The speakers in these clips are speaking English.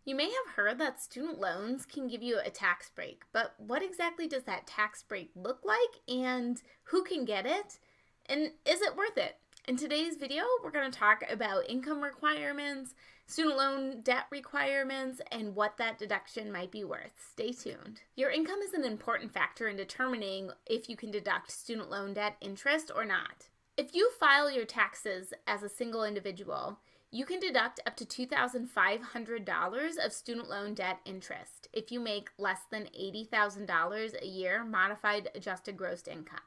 You may have heard that student loans can give you a tax break, but what exactly does that tax break look like, and who can get it, and is it worth it? In today's video, we're going to talk about income requirements, student loan debt requirements, and what that deduction might be worth. Stay tuned. Your income is an important factor in determining if you can deduct student loan debt interest or not. If you file your taxes as a single individual, you can deduct up to $2,500 of student loan debt interest if you make less than $80,000 a year modified adjusted gross income.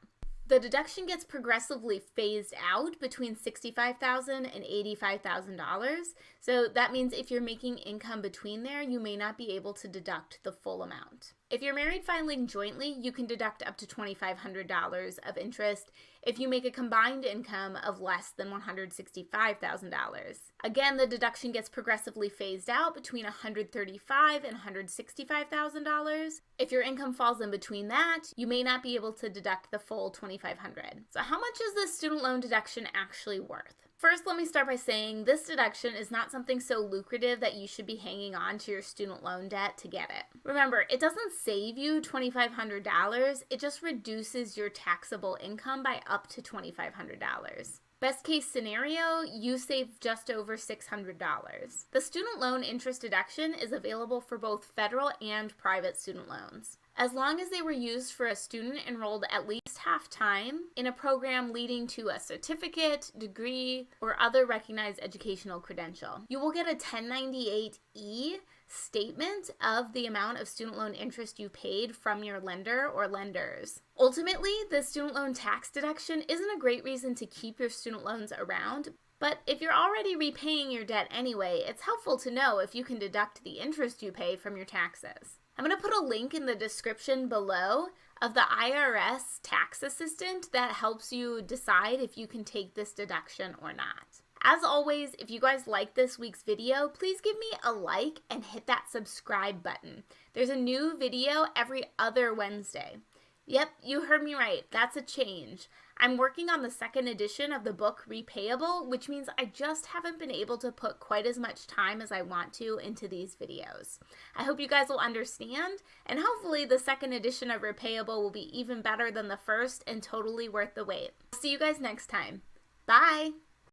The deduction gets progressively phased out between $65,000 and $85,000. So that means if you're making income between there, you may not be able to deduct the full amount. If you're married filing jointly, you can deduct up to $2,500 of interest if you make a combined income of less than $165,000. Again, the deduction gets progressively phased out between $135,000 and $165,000. If your income falls in between that, you may not be able to deduct the full $2,500. So how much is this student loan deduction actually worth? First, let me start by saying this deduction is not something so lucrative that you should be hanging on to your student loan debt to get it. Remember, it doesn't save you $2,500, it just reduces your taxable income by up to $2,500. Best case scenario, you save just over $600. The student loan interest deduction is available for both federal and private student loans, as long as they were used for a student enrolled at least half-time in a program leading to a certificate, degree, or other recognized educational credential. You will get a 1098-E statement of the amount of student loan interest you paid from your lender or lenders. Ultimately, the student loan tax deduction isn't a great reason to keep your student loans around, but if you're already repaying your debt anyway, it's helpful to know if you can deduct the interest you pay from your taxes. I'm going to put a link in the description below of the IRS tax assistant that helps you decide if you can take this deduction or not. As always, if you guys like this week's video, please give me a like and hit that subscribe button. There's a new video every other Wednesday. Yep, you heard me right. That's a change. I'm working on the second edition of the book Repayable, which means I just haven't been able to put quite as much time as I want to into these videos. I hope you guys will understand, and hopefully the second edition of Repayable will be even better than the first and totally worth the wait. See you guys next time. Bye!